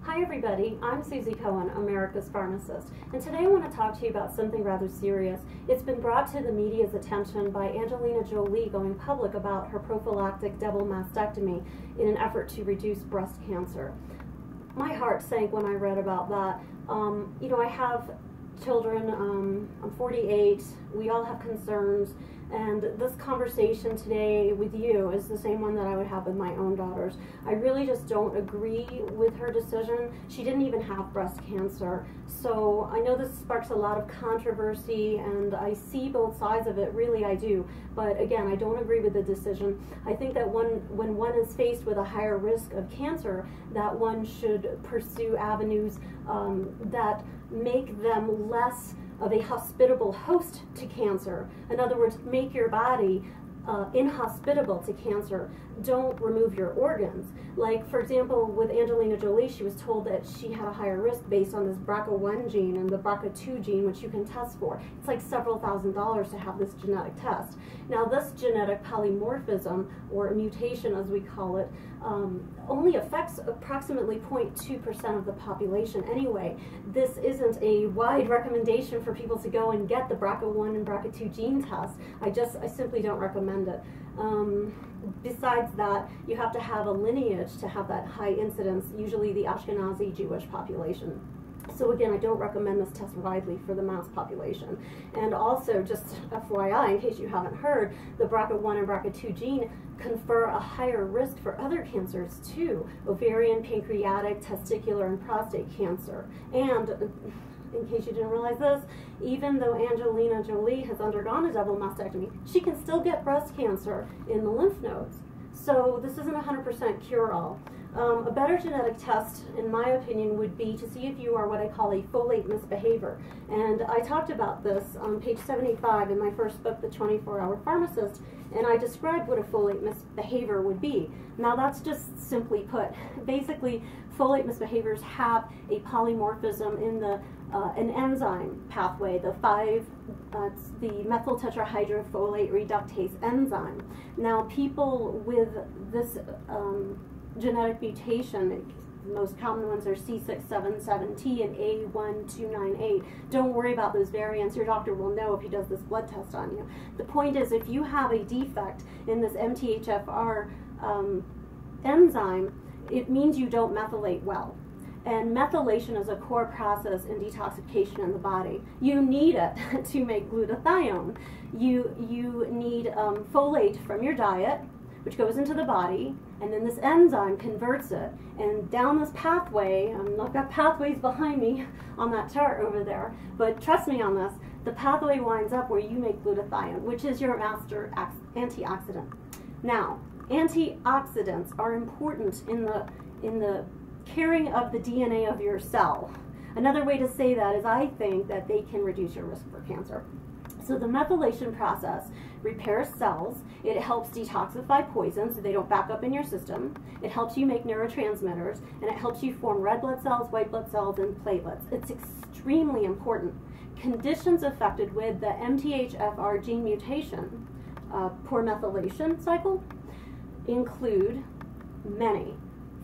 Hi everybody, I'm Suzy Cohen, America's Pharmacist, and today I want to talk to you about something rather serious. It's been brought to the media's attention by Angelina Jolie going public about her prophylactic double mastectomy in an effort to reduce breast cancer. My heart sank when I read about that. I have children, I'm 48, we all have concerns, and this conversation today with you is the same one that I would have with my own daughters. I really just don't agree with her decision. She didn't even have breast cancer. So I know this sparks a lot of controversy, and I see both sides of it, really I do. But again, I don't agree with the decision. I think that when one is faced with a higher risk of cancer, that one should pursue avenues that make them less of a hospitable host to cancer. In other words, make your body inhospitable to cancer. Don't remove your organs. Like, for example, with Angelina Jolie, she was told that she had a higher risk based on this BRCA1 gene and the BRCA2 gene, which you can test for. It's like several $1,000s to have this genetic test. Now, this genetic polymorphism, or mutation as we call it, only affects approximately 0.2% of the population anyway. This isn't a wide recommendation for people to go and get the BRCA1 and BRCA2 gene test. I simply don't recommend it. Besides that, you have to have a lineage to have that high incidence, usually the Ashkenazi Jewish population. So again, I don't recommend this test widely for the mass population. And also, just FYI, in case you haven't heard, the BRCA1 and BRCA2 gene confer a higher risk for other cancers too: ovarian, pancreatic, testicular, and prostate cancer. And in case you didn't realize this, even though Angelina Jolie has undergone a double mastectomy, she can still get breast cancer in the lymph nodes. So this isn't 100% cure-all. A better genetic test, in my opinion, would be to see if you are what I call a folate misbehavior. And I talked about this on page 75 in my first book, The 24-Hour Pharmacist, and I described what a folate misbehavior would be. Now, that's just simply put. Basically, folate misbehaviors have a polymorphism in the an enzyme pathway, the methyl tetrahydrofolate reductase enzyme. Now, people with this genetic mutation, the most common ones are C677T and A1298. Don't worry about those variants. Your doctor will know if he does this blood test on you. The point is, if you have a defect in this MTHFR enzyme, it means you don't methylate well. And methylation is a core process in detoxification in the body. You need it to make glutathione. You need folate from your diet, which goes into the body, and then this enzyme converts it. And down this pathway, I've got pathways behind me on that chart over there, but trust me on this, the pathway winds up where you make glutathione, which is your master antioxidant. Now, antioxidants are important in the carrying of the DNA of your cell. Another way to say that is I think that they can reduce your risk for cancer. So the methylation process repairs cells, it helps detoxify poison so they don't back up in your system, it helps you make neurotransmitters, and it helps you form red blood cells, white blood cells, and platelets. It's extremely important. Conditions affected with the MTHFR gene mutation, poor methylation cycle, include many.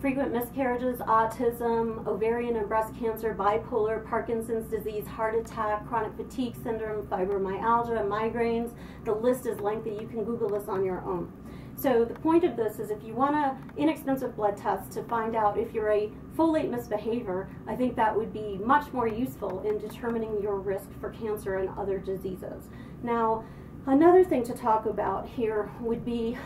Frequent miscarriages, autism, ovarian and breast cancer, bipolar, Parkinson's disease, heart attack, chronic fatigue syndrome, fibromyalgia, migraines. The list is lengthy. You can Google this on your own. So the point of this is, if you want an inexpensive blood test to find out if you're a folate misbehavior, I think that would be much more useful in determining your risk for cancer and other diseases. Now, another thing to talk about here would be,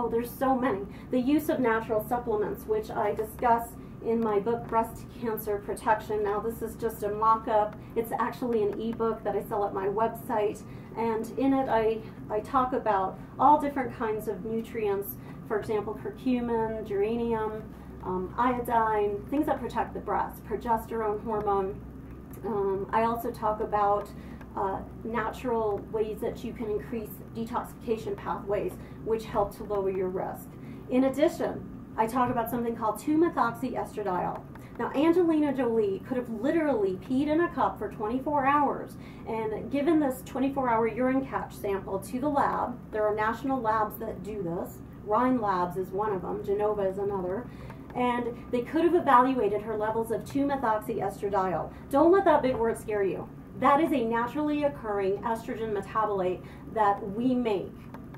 there's so many, the use of natural supplements, which I discuss in my book, Breast Cancer Protection. Now, this is just a mock-up. It's actually an ebook that I sell at my website, and in it I talk about all different kinds of nutrients, for example, curcumin, geranium, iodine, things that protect the breast, progesterone hormone. I also talk about natural ways that you can increase detoxification pathways, which help to lower your risk. In addition, I talk about something called 2-methoxyestradiol. Now, Angelina Jolie could have literally peed in a cup for 24 hours and given this 24-hour urine catch sample to the lab. There are national labs that do this. Rhine Labs is one of them. Genova is another. and they could have evaluated her levels of 2-methoxyestradiol. Don't let that big word scare you. That is a naturally occurring estrogen metabolite that we make.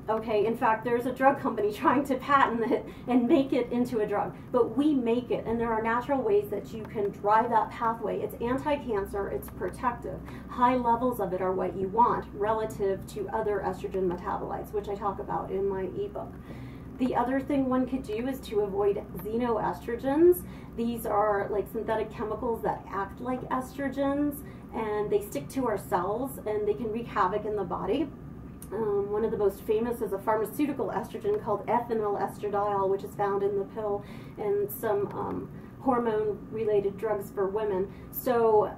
Okay, in fact, there's a drug company trying to patent it and make it into a drug, but we make it, and there are natural ways that you can drive that pathway. It's anti-cancer, it's protective. High levels of it are what you want relative to other estrogen metabolites, which I talk about in my ebook. The other thing one could do is to avoid xenoestrogens. These are like synthetic chemicals that act like estrogens, and they stick to our cells, and they can wreak havoc in the body. One of the most famous is a pharmaceutical estrogen called ethinyl estradiol, which is found in the pill and some hormone-related drugs for women. So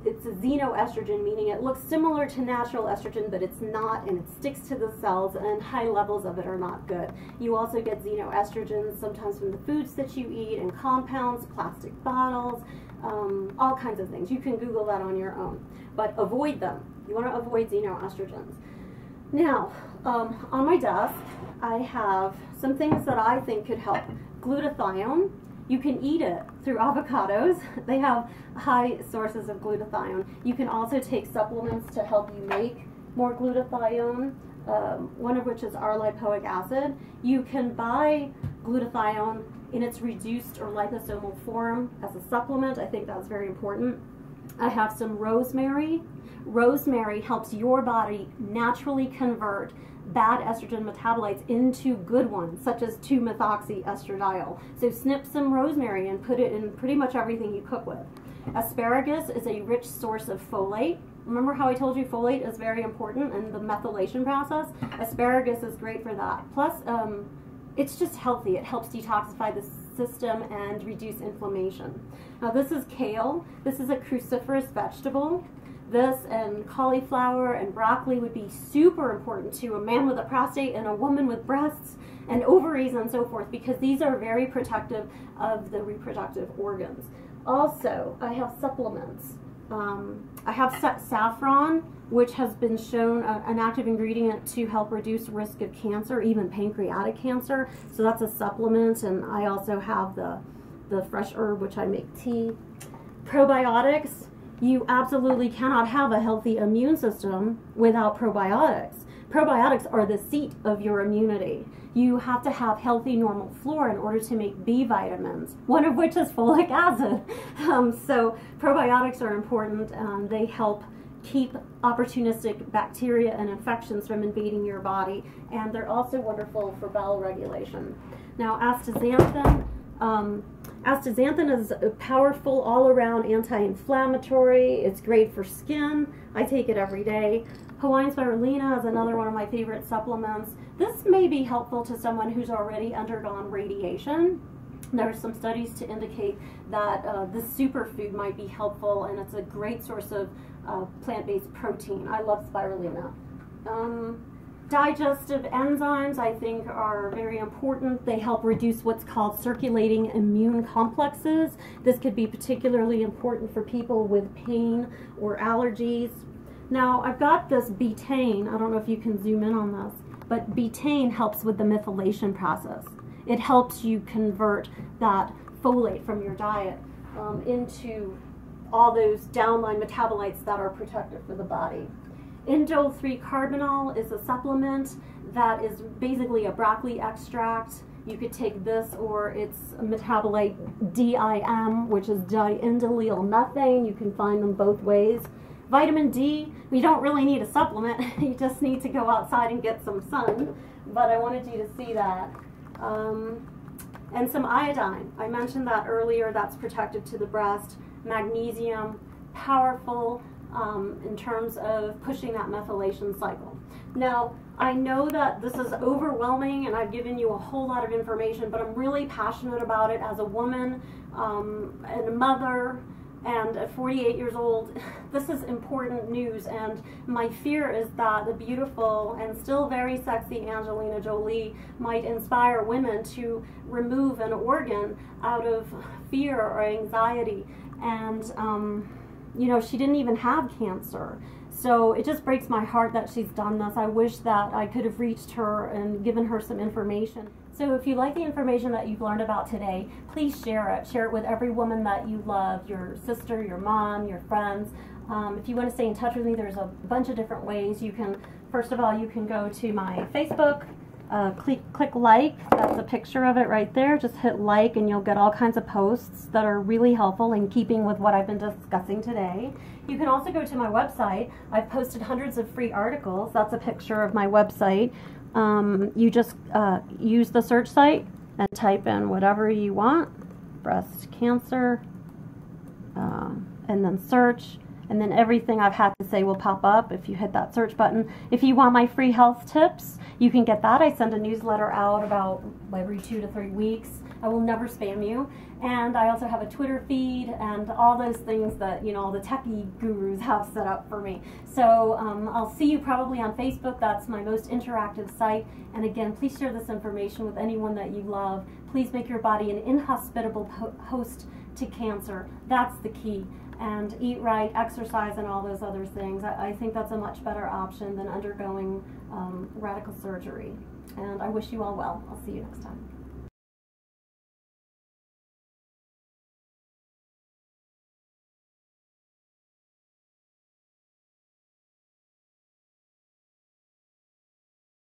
it's a xenoestrogen, meaning it looks similar to natural estrogen, but it's not, and it sticks to the cells, and high levels of it are not good. You also get xenoestrogens sometimes from the foods that you eat, and compounds, plastic bottles, all kinds of things. You can Google that on your own, but avoid them. You want to avoid xenoestrogens. Now, on my desk, I have some things that I think could help. Glutathione. You can eat it through avocados. They have high sources of glutathione. You can also take supplements to help you make more glutathione, one of which is R-lipoic acid. You can buy glutathione in its reduced or liposomal form as a supplement. I think that's very important. I have some rosemary. Rosemary helps your body naturally convert bad estrogen metabolites into good ones, such as 2-methoxyestradiol. So snip some rosemary and put it in pretty much everything you cook with. Asparagus is a rich source of folate. Remember how I told you folate is very important in the methylation process? Asparagus is great for that. Plus, it's just healthy. It helps detoxify the system and reduce inflammation. Now this is kale. This is a cruciferous vegetable. This and cauliflower and broccoli would be super important to a man with a prostate and a woman with breasts and ovaries and so forth, because these are very protective of the reproductive organs. Also, I have supplements. I have saffron, which has been shown an active ingredient to help reduce risk of cancer, even pancreatic cancer. So that's a supplement, and I also have the fresh herb, which I make tea. Probiotics. You absolutely cannot have a healthy immune system without probiotics. Probiotics are the seat of your immunity. You have to have healthy normal flora in order to make B vitamins, one of which is folic acid. So probiotics are important. They help keep opportunistic bacteria and infections from invading your body, and they're also wonderful for bowel regulation. Now, astaxanthin. Astaxanthin is a powerful all-around anti-inflammatory. It's great for skin. I take it every day. Hawaiian spirulina is another one of my favorite supplements. This may be helpful to someone who's already undergone radiation. There are some studies to indicate that this superfood might be helpful, and it's a great source of plant-based protein. I love spirulina. Digestive enzymes, I think, are very important. They help reduce what's called circulating immune complexes. This could be particularly important for people with pain or allergies. Now, I've got this betaine. I don't know if you can zoom in on this, but betaine helps with the methylation process. It helps you convert that folate from your diet into all those downline metabolites that are protective for the body. Indole 3-carbinol is a supplement that is basically a broccoli extract. You could take this, or it's a metabolite DIM, which is diindolyl methane. You can find them both ways. Vitamin D, we don't really need a supplement. You just need to go outside and get some sun, but I wanted you to see that. And some iodine. I mentioned that earlier. That's protective to the breast. Magnesium, powerful in terms of pushing that methylation cycle. Now, I know that this is overwhelming and I've given you a whole lot of information, but I'm really passionate about it as a woman and a mother, and at 48 years old. This is important news, and my fear is that the beautiful and still very sexy Angelina Jolie might inspire women to remove an organ out of fear or anxiety. And you know, she didn't even have cancer. So it just breaks my heart that she's done this. I wish that I could have reached her and given her some information. So if you like the information that you've learned about today, please share it. Share it with every woman that you love, your sister, your mom, your friends. If you want to stay in touch with me, there's a bunch of different ways. You can, first of all, you can go to my Facebook, click like, that's a picture of it right there. Just hit like and you'll get all kinds of posts that are really helpful in keeping with what I've been discussing today. You can also go to my website. I've posted hundreds of free articles. That's a picture of my website. You just use the search site and type in whatever you want, breast cancer, and then search, and then everything I've had to say will pop up if you hit that search button. If you want my free health tips, you can get that. I send a newsletter out about every 2 to 3 weeks. I will never spam you. And I also have a Twitter feed and all those things that, all the techie gurus have set up for me. So I'll see you probably on Facebook. That's my most interactive site. And again, please share this information with anyone that you love. Please make your body an inhospitable host to cancer. That's the key. And eat right, exercise, and all those other things. I think that's a much better option than undergoing radical surgery. And I wish you all well. I'll see you next time.